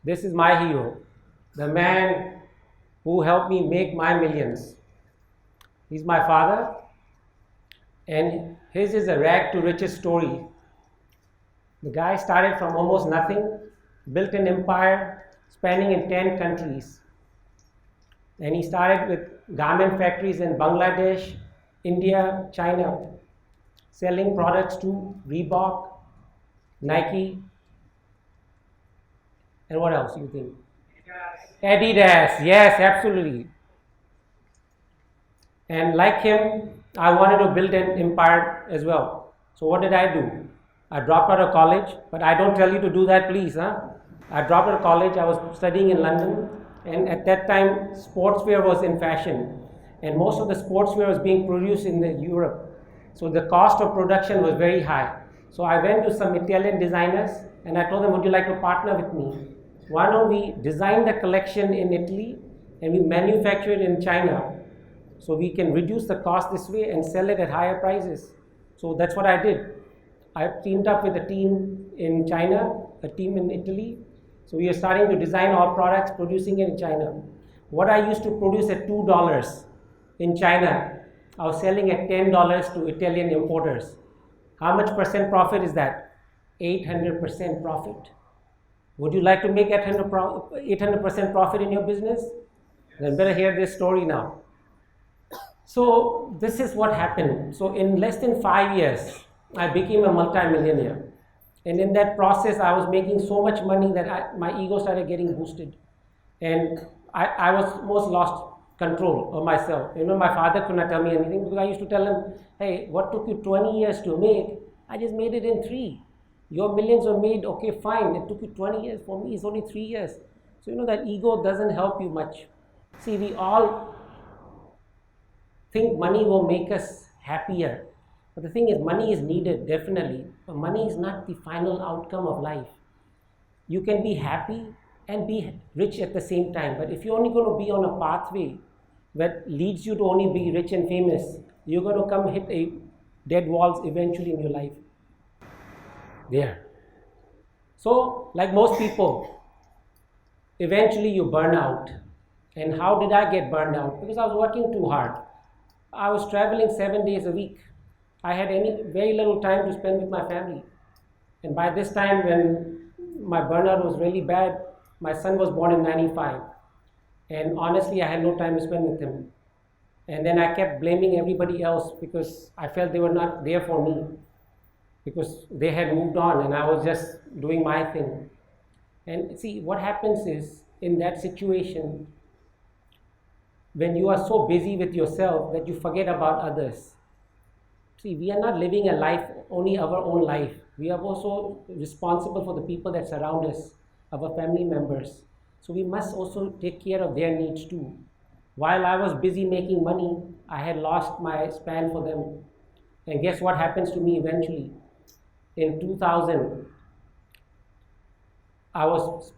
This is my hero, the man who helped me make my millions. He's my father, and his is a rag to riches story. The guy started from almost nothing, built an empire spanning in 10 countries. And he started with garment factories in Bangladesh, India, China, selling products to Reebok, Nike, and what else you think? Adidas, yes, absolutely. And like him, I wanted to build an empire as well. So what did I do? I dropped out of college, but I don't tell you to do that, please. I dropped out of college. I was studying in London, and at that time, sportswear was in fashion, and most of the sportswear was being produced in Europe. So the cost of production was very high. So I went to some Italian designers, and I told them, would you like to partner with me? Why don't we design the collection in Italy, and we manufacture it in China, so we can reduce the cost this way and sell it at higher prices. So that's what I did. I teamed up with a team in China, a team in Italy. So we are starting to design all products, producing it in China. What I used to produce at $2 in China, I was selling at $10 to Italian importers. How much percent profit is that? 800% profit. Would you like to make 800% profit in your business? Then better hear this story now. So this is what happened. So in less than 5 years, I became a multimillionaire. And in that process, I was making so much money that my ego started getting boosted. And I was almost lost control of myself. My father could not tell me anything, because I used to tell him, hey, what took you 20 years to make? I just made it in 3. Your millions were made, okay, fine. It took you 20 years. For me, it's only 3 years. So that ego doesn't help you much. See, we all think money will make us happier. But the thing is, money is needed, definitely. But money is not the final outcome of life. You can be happy and be rich at the same time. But if you're only going to be on a pathway that leads you to only be rich and famous, you're going to come hit a dead walls eventually in your life. There. So, like most people, eventually you burn out. And how did I get burned out? Because I was working too hard. I was traveling 7 days a week. I had very little time to spend with my family. And by this time, when my burnout was really bad, my son was born in 95. And honestly, I had no time to spend with him. And then I kept blaming everybody else, because I felt they were not there for me, because they had moved on and I was just doing my thing. And see, what happens is, in that situation, when you are so busy with yourself that you forget about others. See, we are not living a life, only our own life. We are also responsible for the people that surround us, our family members. So we must also take care of their needs too. While I was busy making money, I had lost my span for them. And guess what happens to me eventually? In 2000, I was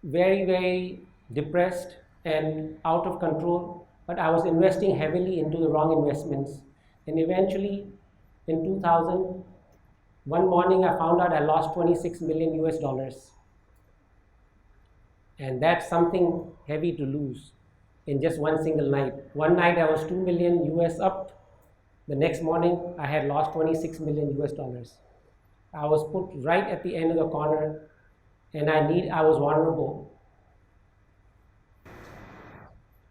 very, very depressed and out of control, but I was investing heavily into the wrong investments. And eventually, in 2000, one morning I found out I lost 26 million US dollars. And that's something heavy to lose in just one single night. One night I was 2 million US up. The next morning I had lost 26 million US dollars. I was put right at the end of the corner, and I was vulnerable.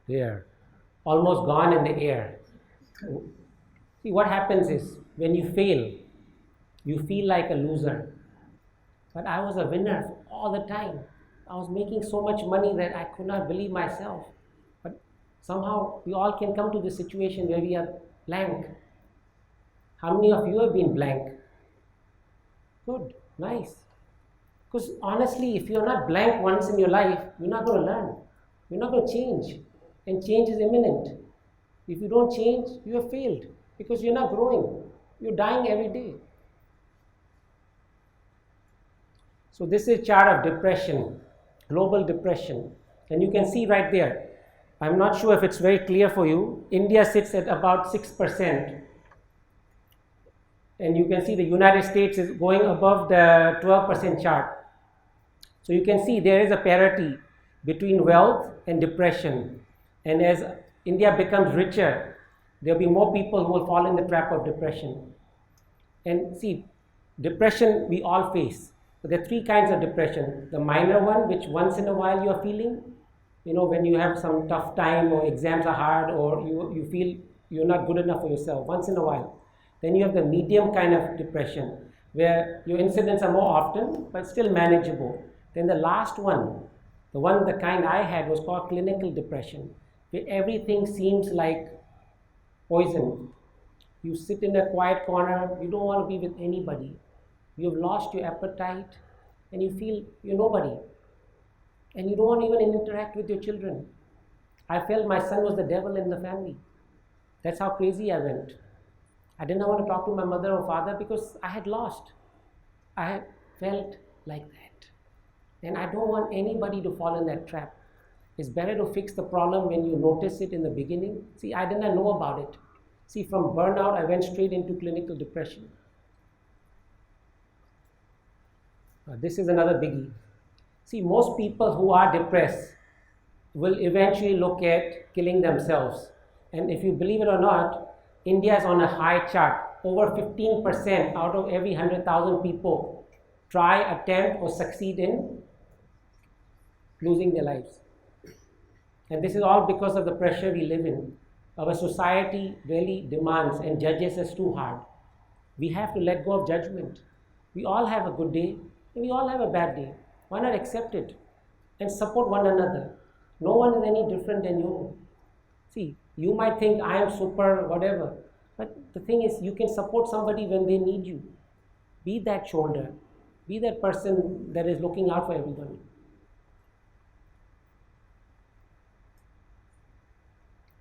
There, almost gone in the air. See, what happens is, when you fail, you feel like a loser. But I was a winner all the time. I was making so much money that I could not believe myself. But somehow we all can come to this situation where we are blank. How many of you have been blank? Good, nice. Because honestly, if you're not blank once in your life, you're not going to learn. You're not going to change. And change is imminent. If you don't change, you have failed, because you're not growing. You're dying every day. So this is a chart of depression, global depression. And you can see right there. I'm not sure if it's very clear for you. India sits at about 6%. And you can see the United States is going above the 12% chart. So you can see there is a parity between wealth and depression. And as India becomes richer, there will be more people who will fall in the trap of depression. And see, depression we all face. But there are three kinds of depression. The minor one, which once in a while you are feeling, when you have some tough time or exams are hard or you feel you're not good enough for yourself, once in a while. Then you have the medium kind of depression, where your incidents are more often, but still manageable. Then the last one, the kind I had, was called clinical depression, where everything seems like poison. You sit in a quiet corner, you don't want to be with anybody. You've lost your appetite and you feel you're nobody. And you don't want to even interact with your children. I felt my son was the devil in the family. That's how crazy I went. I didn't want to talk to my mother or father because I had lost. I had felt like that. And I don't want anybody to fall in that trap. It's better to fix the problem when you notice it in the beginning. See, I didn't know about it. See, from burnout, I went straight into clinical depression. This is another biggie. See, most people who are depressed will eventually look at killing themselves. And if you believe it or not, India is on a high chart. Over 15% out of every 100,000 people try, attempt, or succeed in losing their lives. And this is all because of the pressure we live in. Our society really demands and judges us too hard. We have to let go of judgment. We all have a good day and we all have a bad day. Why not accept it and support one another? No one is any different than you. See, you might think I am super, whatever. But the thing is, you can support somebody when they need you. Be that shoulder. Be that person that is looking out for everybody.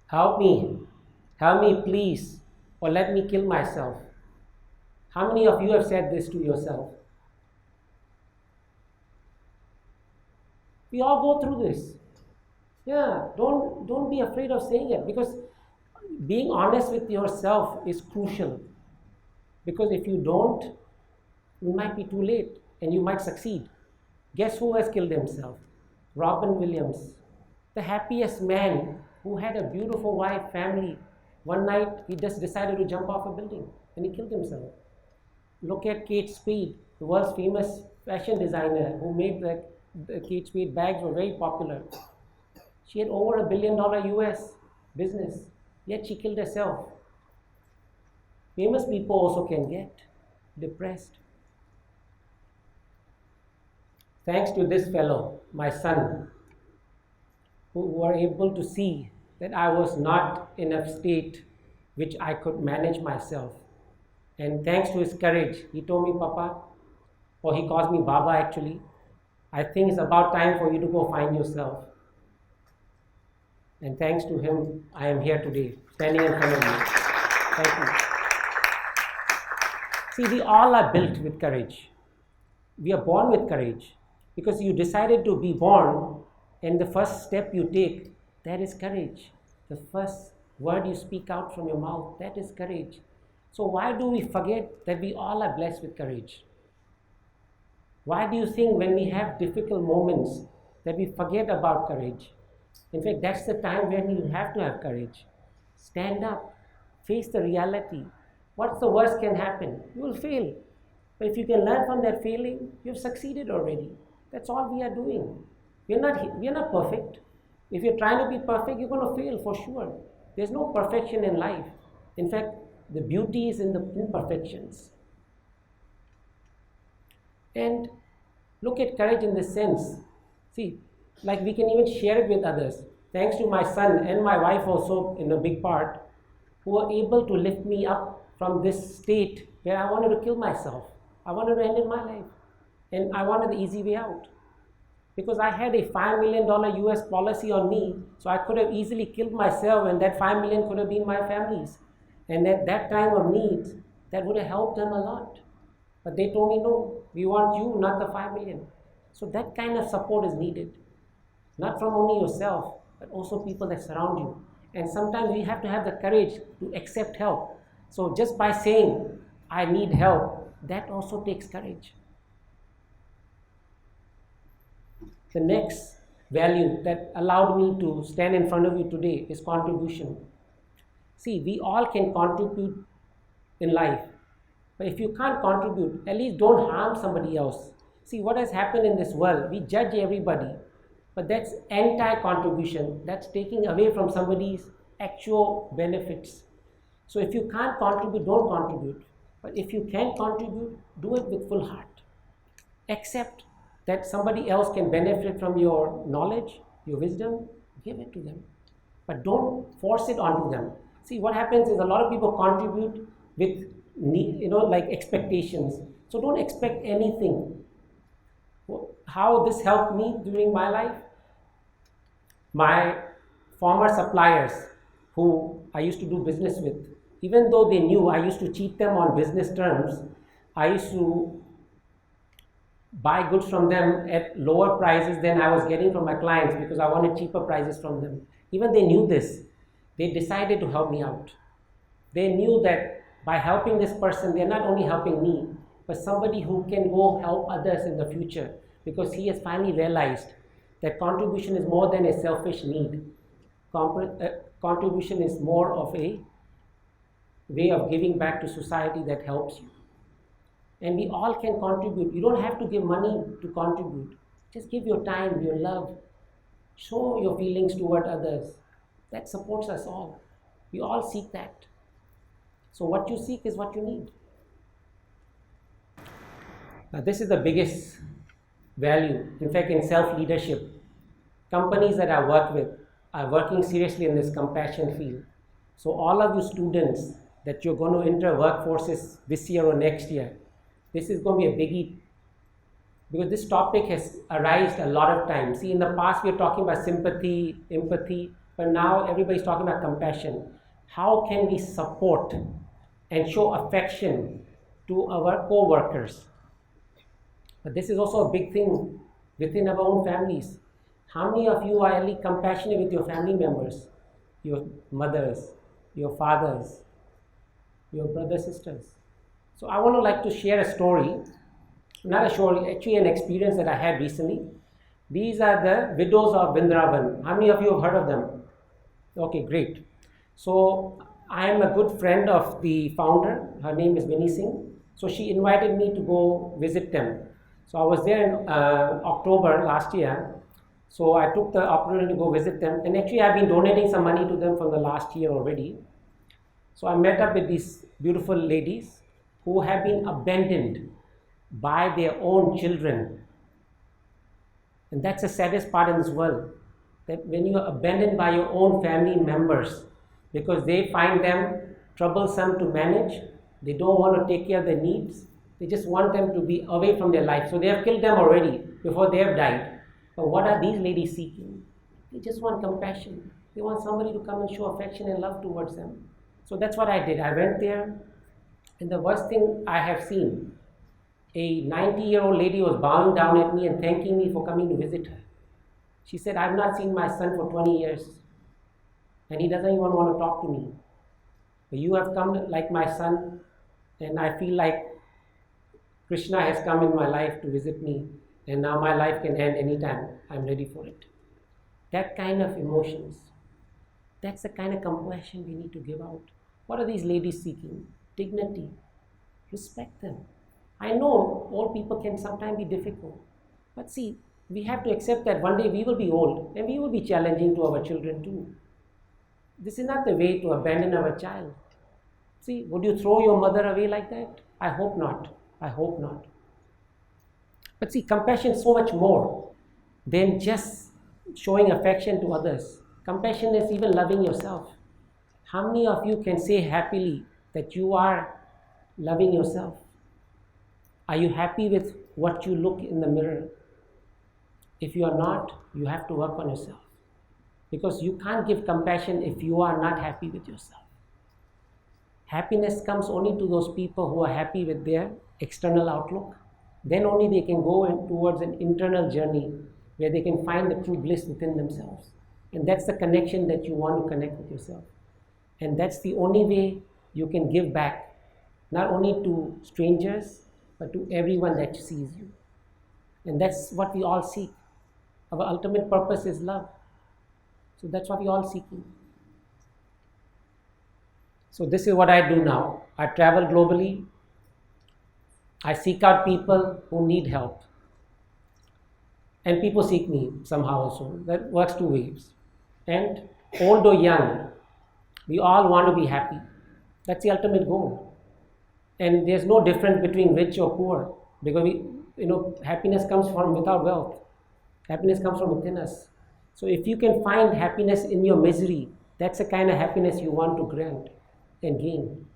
Help me please, or let me kill myself. How many of you have said this to yourself? We all go through this. Yeah, don't be afraid of saying it, because being honest with yourself is crucial. Because if you don't, you might be too late and you might succeed. Guess who has killed himself? Robin Williams, the happiest man who had a beautiful wife, family. One night he just decided to jump off a building and he killed himself. Look at Kate Spade, the world's famous fashion designer who made the Kate Spade bags were very popular. She had over $1 billion US business, yet she killed herself. Famous people also can get depressed. Thanks to this fellow, my son, who were able to see that I was not in a state which I could manage myself. And thanks to his courage, he told me, Papa, or he calls me Baba actually, I think it's about time for you to go find yourself. And thanks to him, I am here today, standing in front of you. Thank you. See, we all are built with courage. We are born with courage because you decided to be born, and the first step you take, that is courage. The first word you speak out from your mouth, that is courage. So why do we forget that we all are blessed with courage? Why do you think when we have difficult moments that we forget about courage? In fact, that's the time when you have to have courage. Stand up, face the reality. What's the worst can happen? You will fail. But if you can learn from that failing, you've succeeded already. That's all we are doing. We are not perfect. If you're trying to be perfect, you're going to fail for sure. There's no perfection in life. In fact, the beauty is in the imperfections. And look at courage in this sense. See, like we can even share it with others. Thanks to my son and my wife also in a big part, who were able to lift me up from this state where I wanted to kill myself. I wanted to end my life. And I wanted the easy way out. Because I had a $5 million US policy on me, so I could have easily killed myself, and that $5 million could have been my family's. And at that time of need, that would have helped them a lot. But they told me, no, we want you, not the $5 million. So that kind of support is needed. Not from only yourself, but also people that surround you. And sometimes we have to have the courage to accept help. So just by saying, I need help, that also takes courage. The next value that allowed me to stand in front of you today is contribution. See, we all can contribute in life, but if you can't contribute, at least don't harm somebody else. See, what has happened in this world, we judge everybody, but that's anti-contribution. That's taking away from somebody's actual benefits. So if you can't contribute, don't contribute. But if you can contribute, do it with full heart. Accept that somebody else can benefit from your knowledge, your wisdom, give it to them. But don't force it onto them. See, what happens is a lot of people contribute with like expectations. So don't expect anything. How this helped me during my life? My former suppliers who I used to do business with, even though they knew I used to cheat them on business terms, I used to buy goods from them at lower prices than I was getting from my clients because I wanted cheaper prices from them. Even they knew this. They decided to help me out. They knew that by helping this person, they're not only helping me, but somebody who can go help others in the future, because he has finally realized that contribution is more than a selfish need. Contribution is more of a way of giving back to society that helps you. And we all can contribute. You don't have to give money to contribute. Just give your time, your love. Show your feelings toward others. That supports us all. We all seek that. So what you seek is what you need. Now, this is the biggest value. In fact, in self-leadership, companies that I work with are working seriously in this compassion field. So all of you students that you're going to enter workforces this year or next year, this is going to be a biggie, because this topic has arisen a lot of times. See, in the past we were talking about sympathy, empathy, but now everybody's talking about compassion. How can we support and show affection to our co-workers? But this is also a big thing within our own families. How many of you are really compassionate with your family members, your mothers, your fathers, your brothers, sisters? So I want to like to share a story, not a story, actually an experience that I had recently. These are the widows of Vrindavan. How many of you have heard of them? Okay, great. So I am a good friend of the founder. Her name is Vinny Singh. So she invited me to go visit them. So I was there in October last year. So I took the opportunity to go visit them. And actually I've been donating some money to them from the last year already. So I met up with these beautiful ladies who have been abandoned by their own children. And that's the saddest part in this world, that when you are abandoned by your own family members because they find them troublesome to manage, they don't want to take care of their needs, they just want them to be away from their life. So they have killed them already before they have died. But what are these ladies seeking? They just want compassion. They want somebody to come and show affection and love towards them. So that's what I did. I went there, and the worst thing I have seen, a 90-year-old lady was bowing down at me and thanking me for coming to visit her. She said, I've not seen my son for 20 years, and he doesn't even want to talk to me. But you have come like my son, and I feel like Krishna has come in my life to visit me, and now my life can end anytime. I'm ready for it. That kind of emotions, that's the kind of compassion we need to give out. What are these ladies seeking? Dignity. Respect them. I know old people can sometimes be difficult, but see, we have to accept that one day we will be old and we will be challenging to our children too. This is not the way to abandon our child. See, would you throw your mother away like that? I hope not. I hope not. But see, compassion is so much more than just showing affection to others. Compassion is even loving yourself. How many of you can say happily that you are loving yourself? Are you happy with what you look in the mirror? If you are not, you have to work on yourself. Because you can't give compassion if you are not happy with yourself. Happiness comes only to those people who are happy with their external outlook. Then only they can go towards an internal journey where they can find the true bliss within themselves. And that's the connection that you want to connect with yourself. And that's the only way you can give back, not only to strangers, but to everyone that sees you. And that's what we all seek. Our ultimate purpose is love. So that's what we're all seeking. So this is what I do now. I travel globally. I seek out people who need help. And people seek me somehow also. That works two ways. And old or young, we all want to be happy. That's the ultimate goal. And there's no difference between rich or poor, because happiness comes from without wealth. Happiness comes from within us. So if you can find happiness in your misery, that's the kind of happiness you want to grant and gain.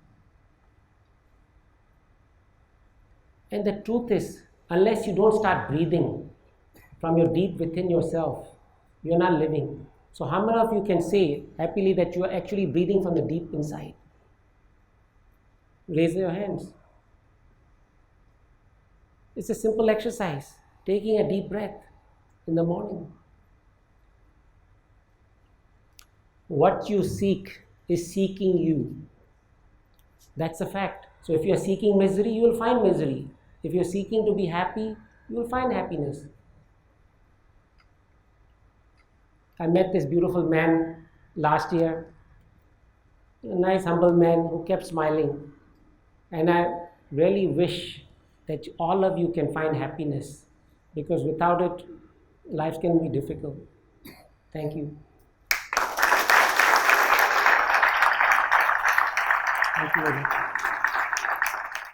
And the truth is, unless you don't start breathing from your deep within yourself, you're not living. So how many of you can say happily that you are actually breathing from the deep inside? Raise your hands. It's a simple exercise, taking a deep breath in the morning. What you seek is seeking you. That's a fact. So if you're seeking misery, you will find misery. If you're seeking to be happy, you will find happiness. I met this beautiful man last year, a nice humble man who kept smiling. And I really wish that all of you can find happiness, because without it, life can be difficult. Thank you. Thank you very much.